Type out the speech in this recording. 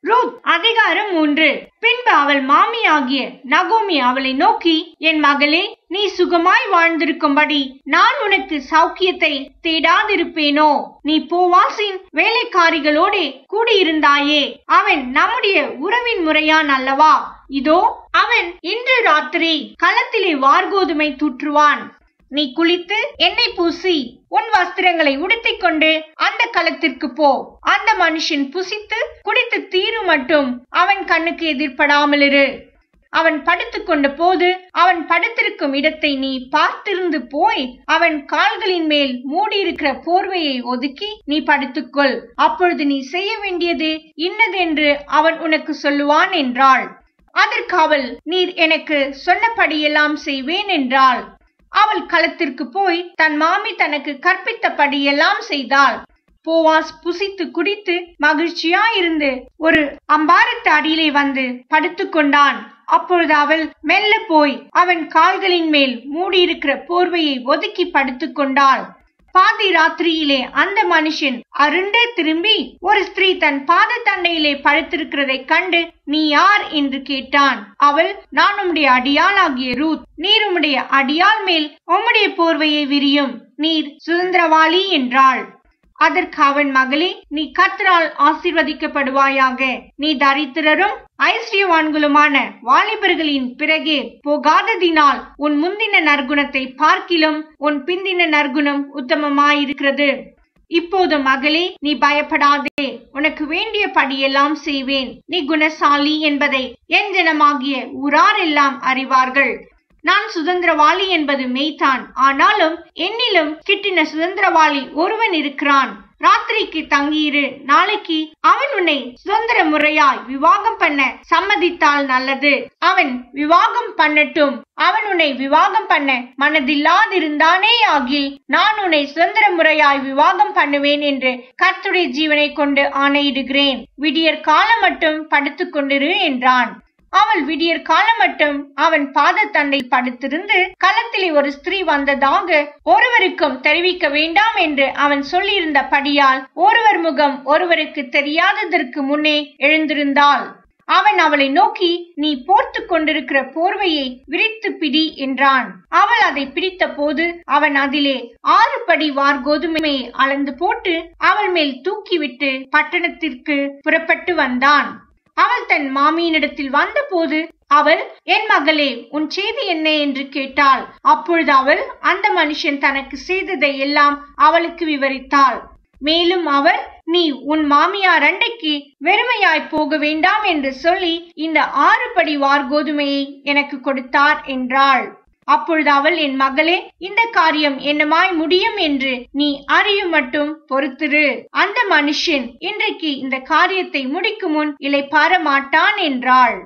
Ruth அதிகாரம் 3. பின்பு அவள் மாமியாகிய நகோமி அவளை நோக்கி, என் மகளே, நீ சுகமாய் வாழ்ந்திருக்கும்படி நான் உனக்கு சௌக்கியத்தை தேடாதிருப்பேனோ? நீ போவாசின் வேலைக்காரிகளோட கூடியிருந்தாயே, அவன் நம்முடைய உறவின் முறையான் அல்லவா? இதோ அவன் இன்று ராத்திரி களத்திலே வார்கோதுமை தூற்றுவான். நீ குளித்து எண்ணெய் பூசி உன் வஸ்திரங்களை உடுத்திக் கொண்டு அந்த களத்திற்கு போ. அந்த மனுஷன் புசித்து குடித்து தீரு மட்டும் அவன் கண்ணுக்கு எதிர்படாமலிரு. அவன் படுத்துக் கொண்ட போது அவன் படுத்திருக்கும் இடத்தை நீ பார்த்திருந்து போய் அவன் கால்களின் மேல் மூடியிருக்கிற போர்வையை ஒதுக்கி நீ படுத்துக்கொள். அப்பொழுது நீ செய்ய வேண்டியது இன்னதென்று அவன் உனக்கு சொல்லுவான் என்றாள். அதற்கு அவள், நீர் எனக்கு சொன்னபடியெல்லாம் செய்வேன் என்றாள். அவள் களத்திற்கு போய் தன் மாமி தனக்கு கற்பித்தபடியெல்லாம் செய்தாள். போவாஸ் புசித்து குடித்து மகிழ்ச்சியாயிருந்து ஒரு அம்பாரத்து அடியிலே வந்து படுத்துக்கொண்டான். அப்பொழுது அவள் மெல்ல போய் அவன் கால்களின் மேல் மூடியிருக்கிற போர்வையை ஒதுக்கி படுத்துக்கொண்டாள். பாதி ராத்திரியிலே அந்த மனுஷன் அருண்டே திரும்பி ஒரு ஸ்திரீ தன் பாத தண்டையிலே படுத்திருக்கிறதை கண்டு, நீ யார் என்று கேட்டான். அவள், நான் உம்முடைய அடியாள் ஆகிய ரூத். நீர் உம்முடைய அடியாள் மேல் உம்முடைய போர்வையை விரியும். நீர் சுதந்திரவாளி என்றாள். அதற்கு அவன், மகளே, நீ கர்த்தரால் ஆசீர்வதிக்கப்படுவாயாக. நீ தரித்திரரும் ஐஸ்வர்யவான்களுமான வாலிபர்களின் பிறகே போகாததினால் உன் முந்தின நற்குணத்தை பார்க்கிலும் உன் பிந்தின நற்குணம் உத்தமமாயிருக்கிறது. இப்போது மகளே, நீ பயப்படாதே. உனக்கு வேண்டிய படியெல்லாம் செய்வேன். நீ குணசாலி என்பதை என் ஜனமாகிய ஊரார் எல்லாம் அறிவார்கள். நான் சுதந்திரவாளி என்பது மெய்தான். ஆனாலும் என்னிலும் கிட்டின சுதந்திரவாளி ஒருவன் இருக்கிறான். ராத்திரிக்கு தங்கியிரு. நாளைக்கு அவன் உன்னை சுதந்திர முறையாய் விவாகம் பண்ண சம்மதித்தால் நல்லது. அவன் விவாகம் பண்ணட்டும். அவன் உன்னை விவாகம் பண்ண மனதில்லாதிருந்தானே ஆகில் நான் உன்னை சுதந்திர முறையாய் விவாகம் பண்ணுவேன் என்று கர்த்தருடைய ஜீவனை கொண்டு ஆணையிடுகிறேன். விடியற் காலம் மட்டும் படுத்துக் கொண்டிரு என்றான். அவள் விடியற் காலம் மட்டும் அவன் பாத தண்டை படுத்திருந்து களத்திலே ஒரு ஸ்திரீ வந்ததாக ஒருவருக்கும் தெரிவிக்க வேண்டாம் என்று அவன் சொல்லியிருந்த படியால் ஒருவர் முகம் ஒருவருக்கு தெரியாததற்கு முன்னே எழுந்திருந்தாள். அவன் அவளை நோக்கி, நீ போர்த்து கொண்டிருக்கிற போர்வையை விரித்து பிடி என்றான். அவள் அதை பிடித்த போது அவன் அதிலே 6 படி வார்கோதுமையை அளந்து போட்டு அவள் மேல் தூக்கிவிட்டு பட்டணத்திற்கு புறப்பட்டு வந்தான். அவள் தன் மாமியினிடத்தில் வந்த போது அவள், என் மகளே, உன் செய்தி என்ன என்று கேட்டாள். அப்பொழுது அவள் அந்த மனுஷன் தனக்கு செய்ததை எல்லாம் அவளுக்கு விவரித்தாள். மேலும் அவர், நீ உன் மாமியார் அண்டைக்கு வெறுமையாய் போக வேண்டாம் என்று சொல்லி இந்த 6 படி வார்கோதுமையை எனக்கு கொடுத்தார் என்றாள். அப்பொழுது அவள், என் மகளே, இந்த காரியம் என்னமாய் முடியும் என்று நீ அறியும் மட்டும் பொறுத்திரு. அந்த மனுஷன் இன்றைக்கு இந்த காரியத்தை முடிக்கும் முன் இளைப்பாற மாட்டான் என்றாள்.